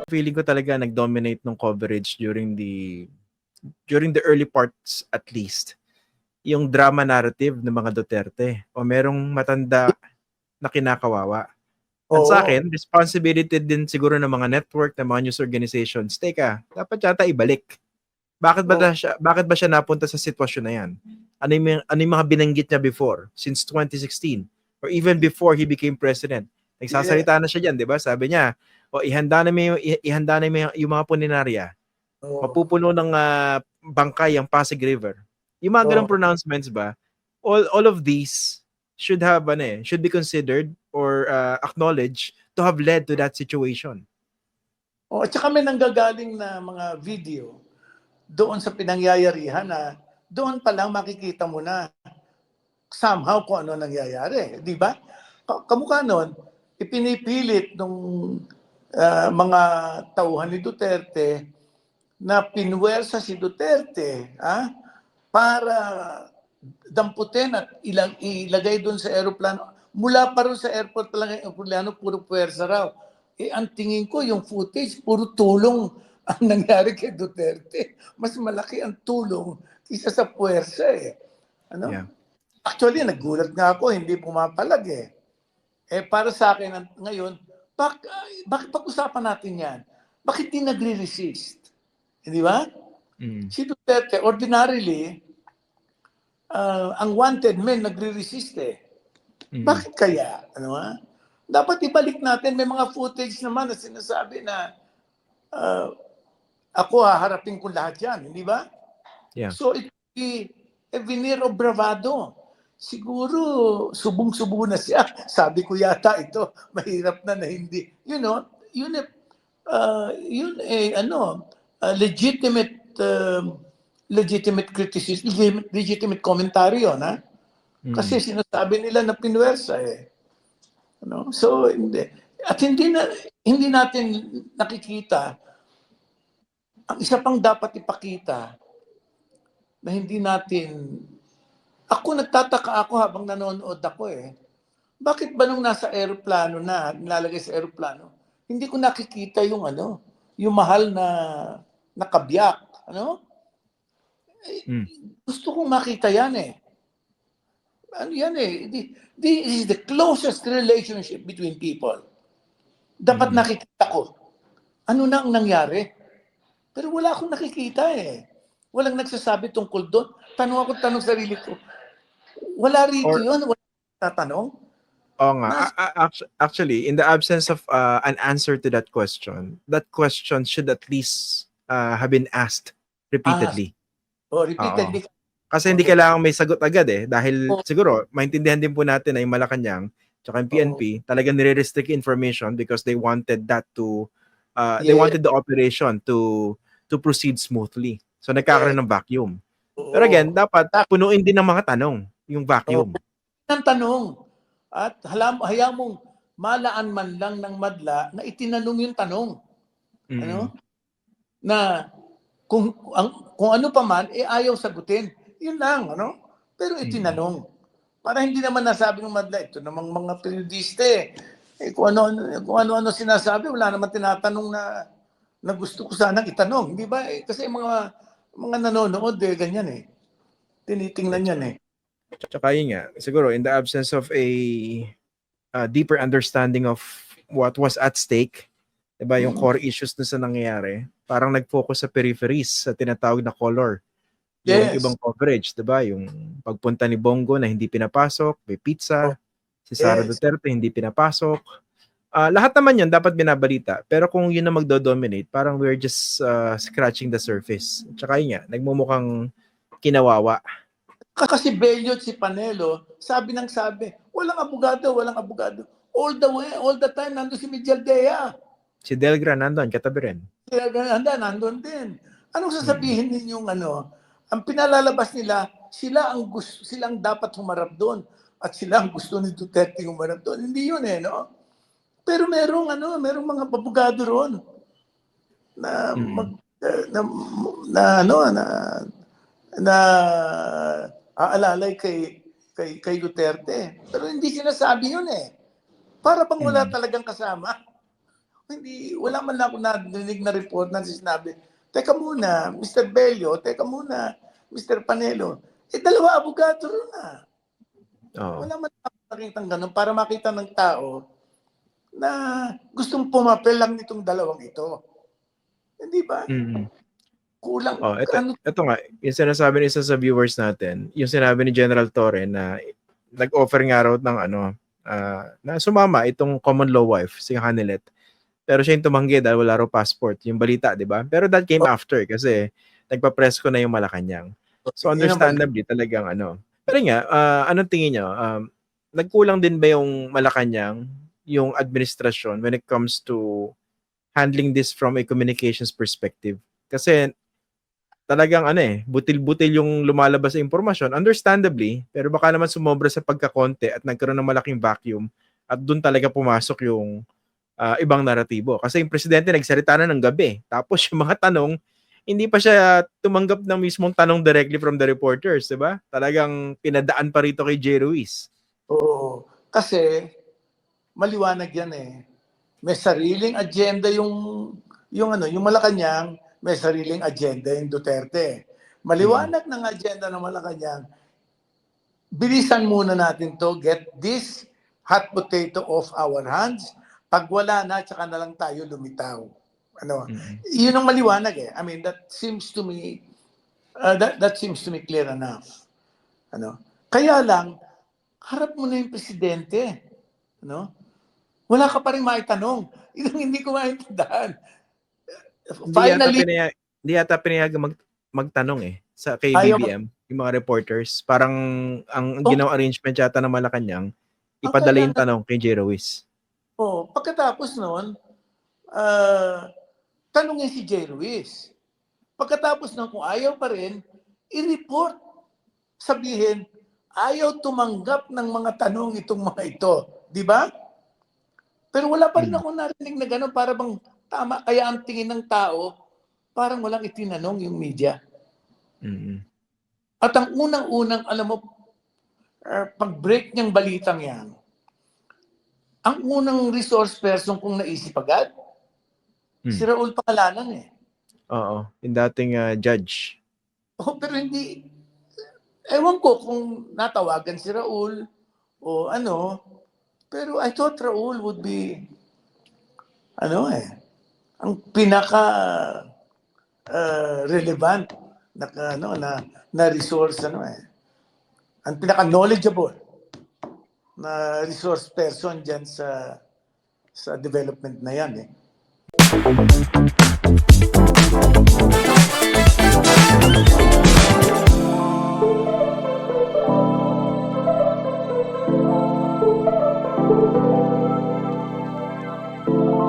feeling ko talaga nag-dominate ng coverage during the early parts at least yung drama narrative ng mga Duterte o merong matanda na kinakawawa. Ang sa Oo. akin, responsibility din siguro ng mga network, ng mga news organizations. Teka, dapat yata ibalik. Bakit ba siya napunta sa sitwasyon na yan? Ano yung mga binanggit niya before, since 2016, or even before he became president? Nagsasalita na siya diyan, 'di ba? Sabi niya, ihanda na mo yung mga puninarya. Mapupuno ng bangkay ang Pasig River. Yung mga ganung pronouncements ba, all of these should be considered or acknowledged to have led to that situation. At saka may nanggagaling na mga video doon sa pinangyayarihan na doon pa lang makikita mo na somehow kung ano nangyayari, di ba? Kamukha nun, ipinipilit ng mga tauhan ni Duterte na pinwersa si Duterte para damputin at ilagay doon sa aeroplano. Mula pa rin sa airport pa lang yung aeroplano, puro puwersa raw. Ang tingin ko, yung footage, puro tulong ang nangyari kay Duterte. Mas malaki ang tulong kaysa sa puwersa Ano? Yeah. Actually, nagulat nga ako, hindi pumapalag para sa akin ngayon, bakit pag-usapan natin yan? Bakit di nagre-resist? Di ba? Si Duterte, ordinarily, ang wanted men nagre-resist Bakit kaya? Dapat ibalik natin. May mga footage naman na sinasabi na ako haharapin ko lahat yan. Di ba? Yeah. So it would be a veneer of bravado. Siguro subong-subo na siya. Sabi ko yata ito, mahirap na hindi. Legitimate criticism, legitimate commentary yun, Kasi sinasabi nila na pinwersa So hindi. At hindi natin nakikita ang isa pang dapat ipakita na hindi natin. Ako nagtataka ako habang nanonood ako Bakit ba nung nasa aeroplano nilalagay sa aeroplano, hindi ko nakikita yung yung mahal na kabiyak, Gusto kong makita yan Ano yan This is the closest relationship between people. Dapat nakikita ko. Ano na ang nangyari? Pero wala akong nakikita Walang nagsasabi tungkol doon. Tanong sarili ko. Wala rito yun. Wala tatanong. Oo nga. Actually, in the absence of an answer to that question should at least have been asked repeatedly. Repeatedly. Kasi hindi kailangan may sagot agad dahil siguro maintindihan din po natin na yung Malacanang tsaka yung PNP talagang nire-restrict information because they wanted that to they wanted the operation to proceed smoothly. So nagkakaroon ng vacuum. Pero again, dapat punuin din ng mga tanong yung vacuum. Ang tanong at hayaan mong malaan man lang ng madla na itinanong yung tanong. Na kung ano pa man ayaw sagutin. Yun lang, Pero itinanong. Para hindi naman nasabi ng madla, ito namang mga periodista kung ano sinasabi, wala naman tinatanong na gusto ko sanang itanong. Di ba? Kasi mga nanonood ganyan Tinitingnan yan Tsaka yun nga, siguro in the absence of a deeper understanding of what was at stake, diba, yung core issues na sa nangyayari, parang nag-focus sa peripheries, sa tinatawag na color. Yung ibang coverage, diba? Yung pagpunta ni Bongo na hindi pinapasok, may pizza, si Sara Duterte hindi pinapasok. Lahat naman yun dapat binabalita. Pero kung yun na magdo-dominate, parang we're just scratching the surface. Tsaka yun nga, nagmumukhang kinawawa. Kasi Bello at si Panelo, sabi, walang abogado. All the time, nandun si Mijaldea. Si Delgra nandun, katabi rin. Nandun din. Anong sasabihin ninyong ang pinalalabas nila, silang dapat humarap doon at sila ang gusto ni Duterte humarap doon. Hindi yun Pero merong mga abogado roon na aalalay kay Duterte. Pero hindi sinasabi yun Para bang wala talagang kasama. Hindi, wala man lang ako narinig na report na sinabi, teka muna, Mr. Bello, teka muna, Mr. Panelo. Dalawa abogado rin na. Oo. Wala man lang ako nakitang ganun para makita ng tao na gustong pumapel lang nitong dalawang ito. Hindi ba? Mm. Kulang. Oh, Ano? ito nga, yung sinasabi ng isa sa viewers natin, yung sinabi ni General Torre na nag-offer nga raw ng na sumama itong common law wife, si Hanilet. Pero siya yung tumanggi dahil wala raw passport. Yung balita, di ba? Pero that came after kasi nagpa-press ko na yung Malacanang. So Yun ang balita. understandably talagang ano. Pero nga, anong tingin nyo? Nagkulang din ba yung Malacanang, yung administrasyon when it comes to handling this from a communications perspective? Kasi talagang butil-butil yung lumalabas sa impormasyon, understandably, pero baka naman sumobra sa pagkakonte at nagkaroon ng malaking vacuum at doon talaga pumasok yung ibang naratibo. Kasi yung presidente nagsalita na ng gabi. Tapos yung mga tanong, hindi pa siya tumanggap ng mismong tanong directly from the reporters, di ba? Talagang pinadaan pa rito kay J. Ruiz. Oo. Kasi maliwanag yan eh. May sariling agenda yung Malacanang, may sariling agenda yung Duterte. Maliwanag ng agenda ng Malacanang. Bilisan muna natin to, get this hot potato off our hands. Pag wala na, tsaka na lang tayo lumitaw. Ano? Yun ang maliwanag eh. I mean, that seems to me that seems to me clear enough. Ano? Kaya lang, harap mo na yung presidente. Ano? Wala ka pa rin maitanong. Yun ang hindi ko maintindihan. Finally, Hindi yata pinayagan magtanong sa kay ayaw BBM, yung mga reporters. Parang ang Oh. ginawang arrangement yata ng Malacanang, Ang ipadala yung kailangan- tanong kay J. Ruiz. Pagkatapos noon, tanungin si J. Ruiz. Pagkatapos noon, kung ayaw pa rin, i-report. Sabihin, ayaw tumanggap ng mga tanong itong mga ito. Di ba? Pero wala pa rin ako narinig na gano'n para bang tama. Kaya ang tingin ng tao, parang walang itinanong yung media. At ang unang-unang, alam mo, pag-break niyang balitang yan, ang unang resource person kung naisip agad, si Raul Pangalanan eh. Oo, yung dating judge. Pero hindi, ewan ko kung natawagan si Raul o ano, pero I thought Raul would be, ang pinaka relevant na resource, ang pinaka knowledgeable na resource person dyan sa development na yan eh.